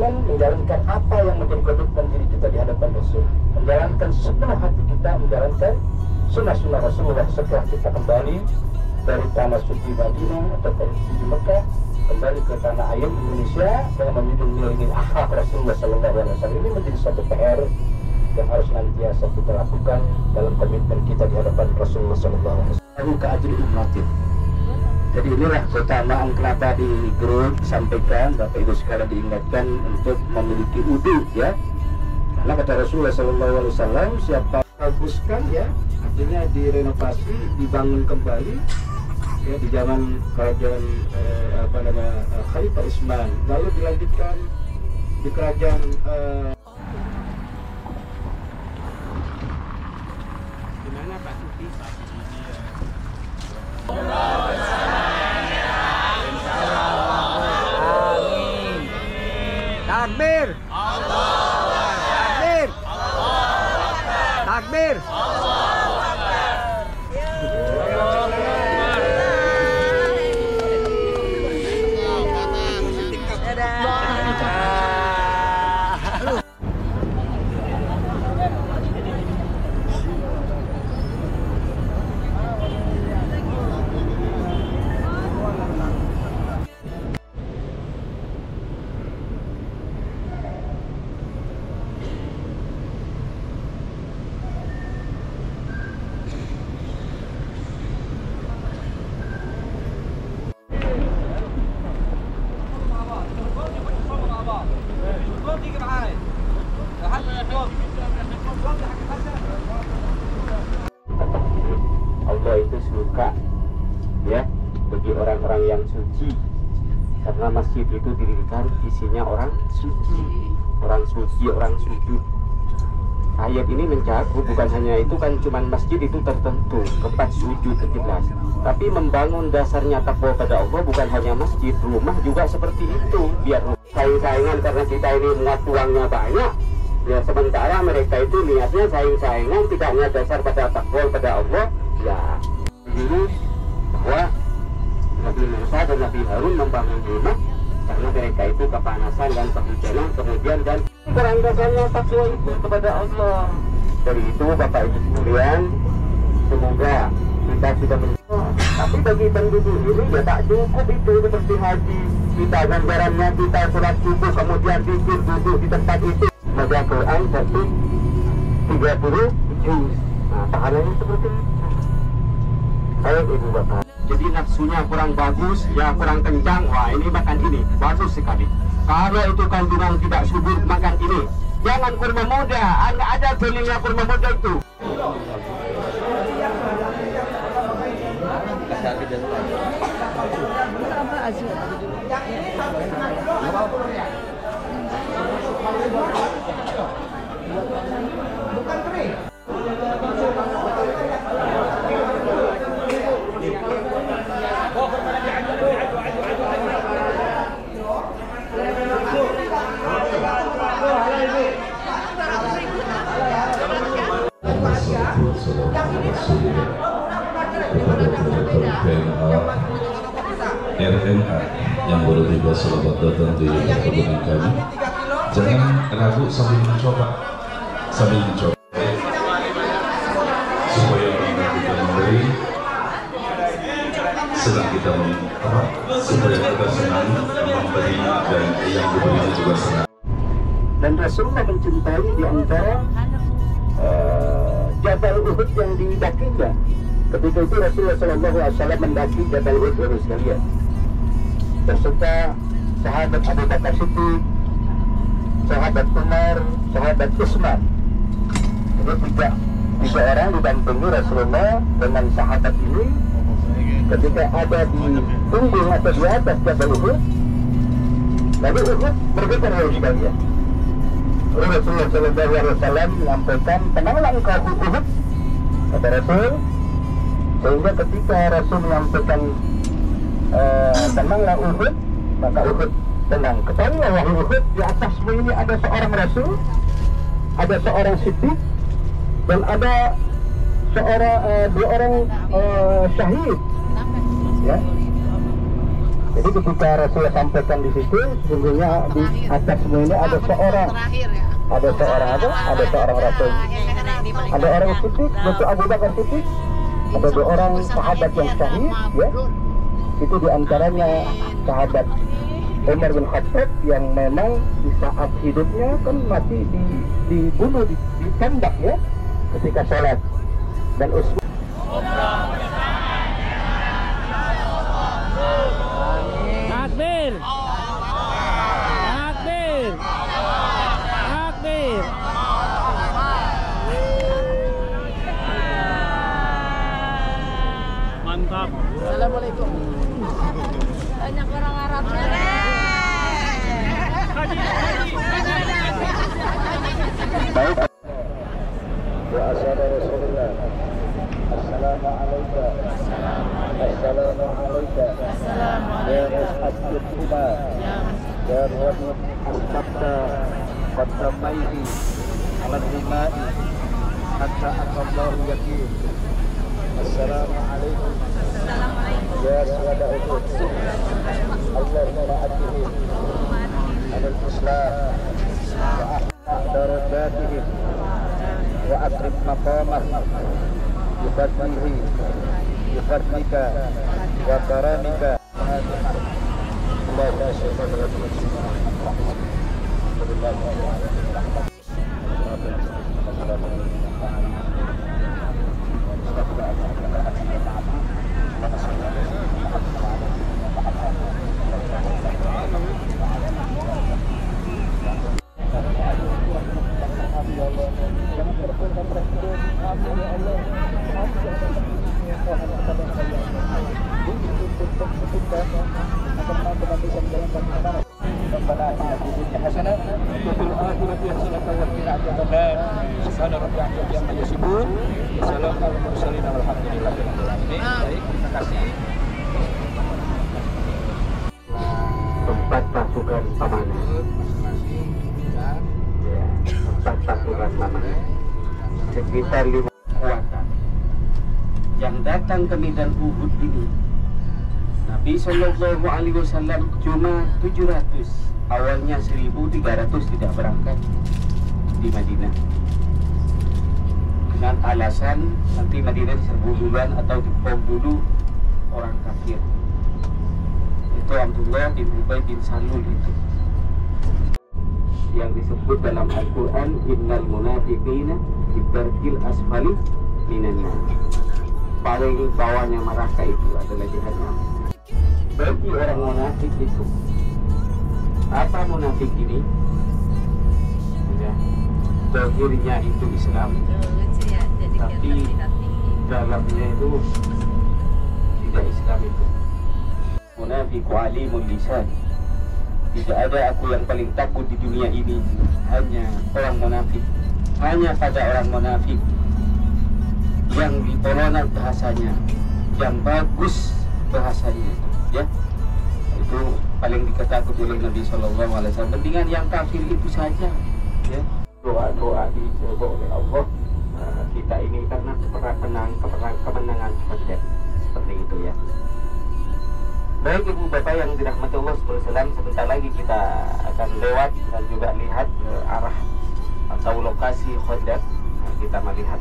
lakukan, menjalankan apa yang menjadi komitmen diri kita di hadapan Rasul, menjalankan sepenuh hati kita, menjalankan sunnah-sunnah Rasulullah setelah kita kembali dari tanah suci Madinah atau dari suci Mekah, kembali ke tanah air Indonesia dengan menjunjung nilai akhlak Rasulullah SAW. Ini menjadi satu PR yang harus nantiasa kita lakukan dalam komitmen kita di hadapan Rasulullah SAW. Ke ajri umratin. Jadi inilah keutamaan kenapa di grup sampaikan Bapak Ibu sekalian diingatkan untuk memiliki wudu ya. Karena kata Rasulullah SAW, siapa baguskan ya, artinya direnovasi, dibangun kembali ya di zaman kerajaan Khalifah Utsman, lalu dilanjutkan di kerajaan gimana Pak Suti saat ini Takbir. Takbir. Takbir. Allah itu suka ya bagi orang-orang yang suci, karena masjid itu didirikan isinya orang suci, orang sujud. Ayat ini mencakup bukan hanya itu kan cuman masjid itu tertentu tempat sujud jelas, tapi membangun dasarnya takwa pada Allah bukan hanya masjid, rumah juga seperti itu. Biar saing-saingan karena kita ini muat uangnya banyak ya, sementara mereka itu niatnya saing-saingan, tidak hanya dasar pada takwa pada Allah ya. Dulu bahwa Nabi Musa dan Nabi Harun membangun rumah karena mereka itu kepanasan dan kehujanan, kemudian dan kurang dasarnya takwa itu kepada Allah. Dari itu Bapak Ibu sekalian, semoga kita sudah tapi bagi penduduk ini ya tak cukup itu seperti haji, kita ganjarannya kita sholat subuh kemudian tidur duduk di tempat itu baca Quran 30 juz. Nah pahalanya seperti itu. Baik Ibu Bapak, jadi nafsunya kurang bagus ya, kurang kencang, wah ini makan ini bagus sekali. Kalau itu kandungan tidak subur makan ini, jangan kurma muda, ada benihnya kurma muda itu. Bukan kering. RNA yang baru tiba selamat datang di perkebunan kami. Jangan ragu sambil mencoba supaya kita memberi senang, kita supaya kita senang memberi dan yang diberi juga senang. Dan Rasulullah mencintai di antara Jabal Uhud yang didakinya. Ketika itu Rasulullah SAW mendaki Jabal Uhud baru sekalian beserta sahabat Abu Bakar Siddiq, sahabat Umar, sahabat Utsman. Jadi tiga orang didampingi Rasulullah dengan sahabat ini ketika ada di punggung atau di atas Jabal Uhud. Lalu Uhud bergetar harus sekalian. Rasulullah SAW menyampaikan, tenanglah engkau Uhud, kata Rasul. Sehingga ketika Rasul menyampaikan tenanglah Uhud, maka Uhud tenang. Ketahuilah wahai Uhud, di atasmu ini ada seorang Rasul, ada seorang Siddiq, dan ada dua orang syahid. Ya. Jadi ketika Rasulullah sampaikan di situ, sesungguhnya di atas semua ini ada seorang, ada seorang Rasul, ada orang Siddiq, yaitu Abu Bakar Siddiq, ada 2 orang sahabat yang syahid, ya. Itu diantaranya sahabat Umar bin Khattab yang memang di saat hidupnya kan mati dibunuh, ditembak ya ketika sholat. Dan Utsman Takbir. Takbir. Takbir. Mantap. Assalamualaikum. Banyak orang Arabnya. baik. Wa asana Rasulullah. Assalamu alayka. Assalamu alayka. Ya Rasul Tuba. Ya Rasul Al-Sabta. Qaddamaihi ala dimai hatta aqallahu yakin. Assalamu alaikum. Ya suhada Uhud. Allahumma a'tihim alal Islam wa ahfa darajatihim wa akrim maqamah bifadlihi bifadlika wa karamika. Allahumma sholli ala tempat pasukan pamanah. Tempat pasukan pamanah sekitar 5 kekuatan yang datang ke medan Uhud ini. Nabi Shallallahu Alaihi Wasallam cuma 700, awalnya 1.300 tidak berangkat di Madinah dengan alasan nanti Madinah diserbu duluan atau dibom dulu orang kafir. Itu Abdullah bin Ubay bin Salul itu yang disebut dalam Al-Quran innal munafiqina fi darkil asfali minan nar. Paling bawahnya neraka itu adalah jahannam. Bagi orang munafik itu, apa munafik ini? Ya, zahirnya itu Islam, tapi dalamnya itu tidak Islam itu. Munafiqu alimul lisan. Tidak ada aku yang paling takut di dunia ini, hanya orang munafik. Hanya pada orang munafik yang ditolak bahasanya, yang bagus bahasanya, ya. Itu paling diketahui oleh Nabi Shallallahu Alaihi Wasallam. Mendingan yang kafir itu saja, ya. Doa-doa dijaga oleh Allah. Kita ini karena kemenangan cepat, seperti itu ya. Baik ibu bapak yang dirahmati Allah SAW, sebentar lagi kita akan lewat dan juga lihat arah atau lokasi Khandaq. Kita melihat